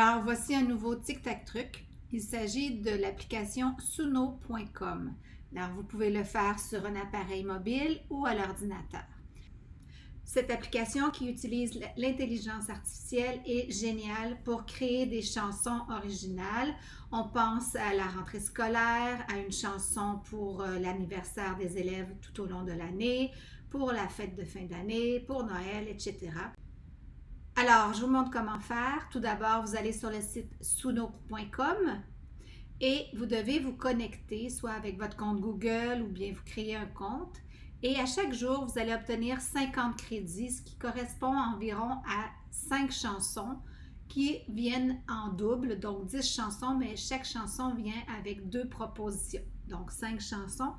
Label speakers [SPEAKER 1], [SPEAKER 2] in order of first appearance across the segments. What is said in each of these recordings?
[SPEAKER 1] Alors, voici un nouveau tic-tac-truc. Il s'agit de l'application Suno.com. Alors, vous pouvez le faire sur un appareil mobile ou à l'ordinateur. Cette application qui utilise l'intelligence artificielle est géniale pour créer des chansons originales. On pense à la rentrée scolaire, à une chanson pour l'anniversaire des élèves tout au long de l'année, pour la fête de fin d'année, pour Noël, etc. Alors, je vous montre comment faire. Tout d'abord, vous allez sur le site suno.com et vous devez vous connecter, soit avec votre compte Google ou bien vous créer un compte. Et à chaque jour, vous allez obtenir 50 crédits, ce qui correspond environ à 5 chansons qui viennent en double, donc 10 chansons, mais chaque chanson vient avec 2 propositions, donc 5 chansons.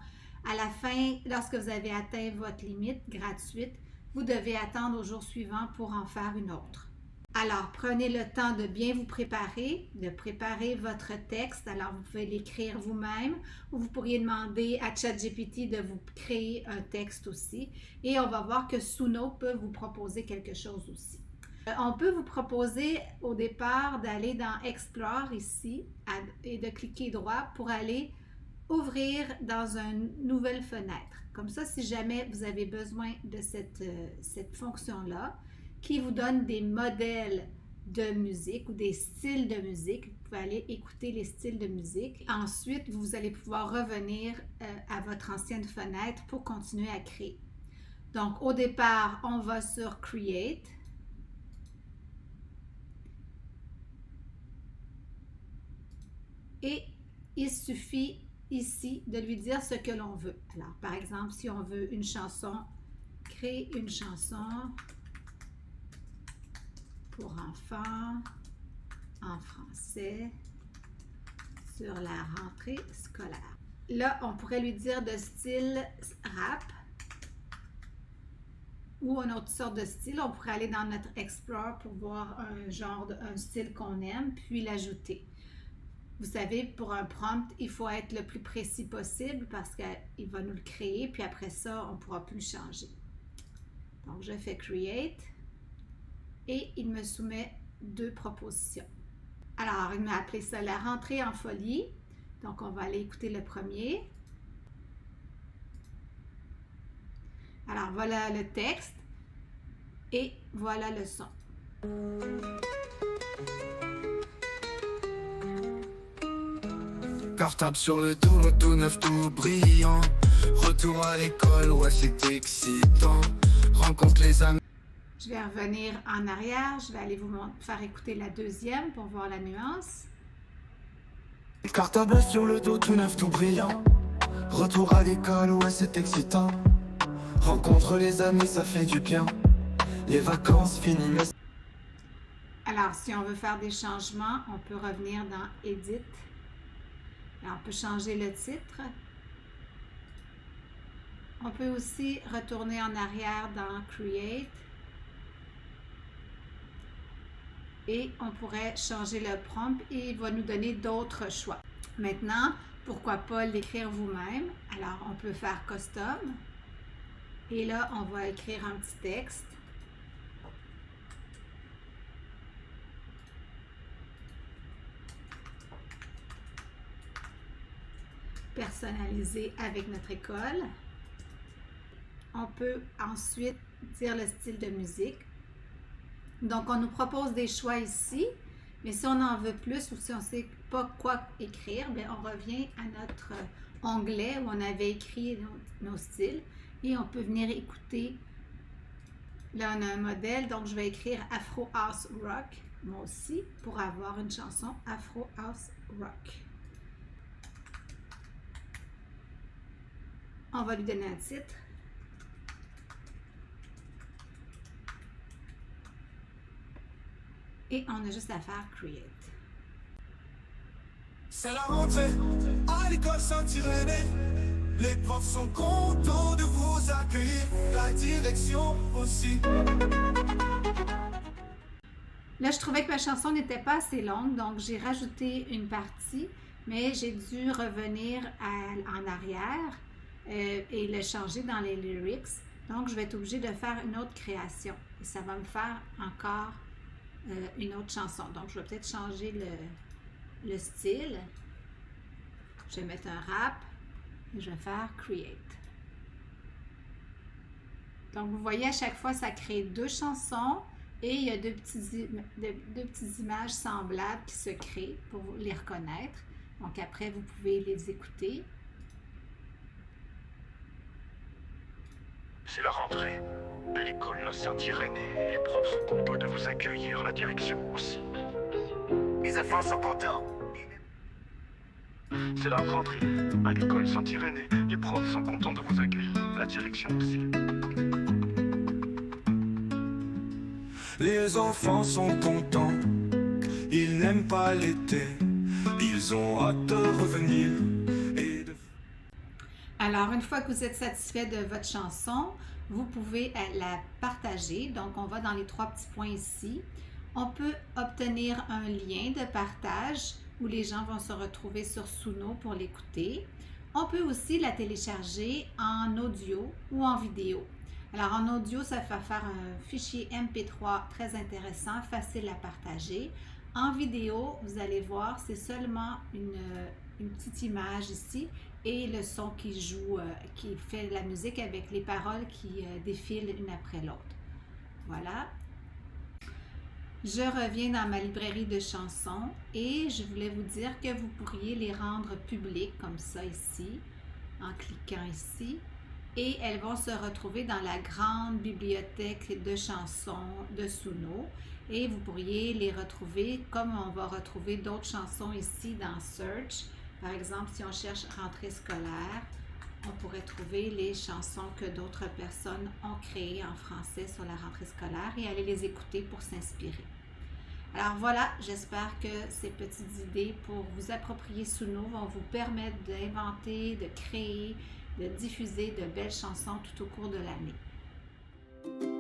[SPEAKER 1] À la fin, lorsque vous avez atteint votre limite gratuite, vous devez attendre au jour suivant pour en faire une autre. Alors, prenez le temps de bien vous préparer, de préparer votre texte. Alors, vous pouvez l'écrire vous-même ou vous pourriez demander à ChatGPT de vous créer un texte aussi. Et on va voir que Suno peut vous proposer quelque chose aussi. On peut vous proposer au départ d'aller dans Explore ici et de cliquer droit pour aller ouvrir dans une nouvelle fenêtre. Comme ça, si jamais vous avez besoin de cette fonction-là, qui vous donne des modèles de musique ou des styles de musique. Vous pouvez aller écouter les styles de musique. Ensuite, vous allez pouvoir revenir à votre ancienne fenêtre pour continuer à créer. Donc, au départ, on va sur Create. Et il suffit ici de lui dire ce que l'on veut. Alors, par exemple, si on veut une chanson, créer une chanson pour enfants en français sur la rentrée scolaire. Là, on pourrait lui dire de style rap ou une autre sorte de style. On pourrait aller dans notre Explore pour voir un style qu'on aime, puis l'ajouter. Vous savez, pour un prompt, il faut être le plus précis possible parce qu'il va nous le créer, puis après ça, on ne pourra plus le changer. Donc, je fais Create. Et il me soumet 2 propositions. Alors, il m'a appelé ça la rentrée en folie. Donc, on va aller écouter le premier. Alors, voilà le texte et voilà le son.
[SPEAKER 2] Cartable sur le dos, tout neuf, tout brillant. Retour à l'école, ouais, c'est excitant. Rencontre les amis.
[SPEAKER 1] Je vais revenir en arrière, je vais aller vous faire écouter la deuxième pour voir la nuance.
[SPEAKER 2] Cartable sur le dos, tout neuf, tout brillant. Retour à l'école, ouais, c'est excitant. Rencontre les amis, ça fait du bien. Les vacances finies, mais...
[SPEAKER 1] Alors, si on veut faire des changements, on peut revenir dans Edit. Alors, on peut changer le titre. On peut aussi retourner en arrière dans Create. Et on pourrait changer le prompt et il va nous donner d'autres choix. Maintenant, pourquoi pas l'écrire vous-même? Alors, on peut faire Custom. Et là, on va écrire un petit texte. Personnalisé avec notre école. On peut ensuite dire le style de musique. Donc, on nous propose des choix ici, mais si on en veut plus ou si on ne sait pas quoi écrire, bien, on revient à notre onglet où on avait écrit nos styles et on peut venir écouter. Là, on a un modèle, donc je vais écrire Afro House Rock, moi aussi, pour avoir une chanson Afro House Rock. On va lui donner un titre. Et on a juste à faire Create.
[SPEAKER 2] C'est la rentrée, à l'école Saint-Irénée. Les profs sont contents de vous accueillir, la direction aussi.
[SPEAKER 1] Là, je trouvais que ma chanson n'était pas assez longue, donc j'ai rajouté une partie, mais j'ai dû revenir en arrière et le changer dans les lyrics. Donc, je vais être obligée de faire une autre création. Et ça va me faire encore une autre chanson. Donc, je vais peut-être changer le style. Je vais mettre un rap et je vais faire Create. Donc, vous voyez, à chaque fois, ça crée 2 chansons et il y a deux petites images semblables qui se créent pour les reconnaître. Donc, après, vous pouvez les écouter.
[SPEAKER 3] C'est la rentrée. À l'école Saint-Irénée, les profs sont contents de vous accueillir, la direction aussi.
[SPEAKER 2] Les enfants sont contents.
[SPEAKER 3] C'est la rentrée. À l'école Saint-Irénée, les profs sont contents de vous accueillir, la direction aussi.
[SPEAKER 2] Les enfants sont contents. Ils n'aiment pas l'été. Ils ont hâte de revenir.
[SPEAKER 1] Alors, une fois que vous êtes satisfait de votre chanson, vous pouvez la partager. Donc, on va dans les 3 petits points ici. On peut obtenir un lien de partage où les gens vont se retrouver sur Suno pour l'écouter. On peut aussi la télécharger en audio ou en vidéo. Alors, en audio, ça va faire un fichier MP3 très intéressant, facile à partager. En vidéo, vous allez voir, c'est seulement une petite image ici et le son qui joue, qui fait la musique avec les paroles qui défilent une après l'autre. Voilà. Je reviens dans ma librairie de chansons et je voulais vous dire que vous pourriez les rendre publiques comme ça ici, en cliquant ici. Et elles vont se retrouver dans la grande bibliothèque de chansons de Suno. Et vous pourriez les retrouver comme on va retrouver d'autres chansons ici dans Search. Par exemple, si on cherche rentrée scolaire, on pourrait trouver les chansons que d'autres personnes ont créées en français sur la rentrée scolaire et aller les écouter pour s'inspirer. Alors voilà, j'espère que ces petites idées pour vous approprier Suno vont vous permettre d'inventer, de créer, de diffuser de belles chansons tout au cours de l'année.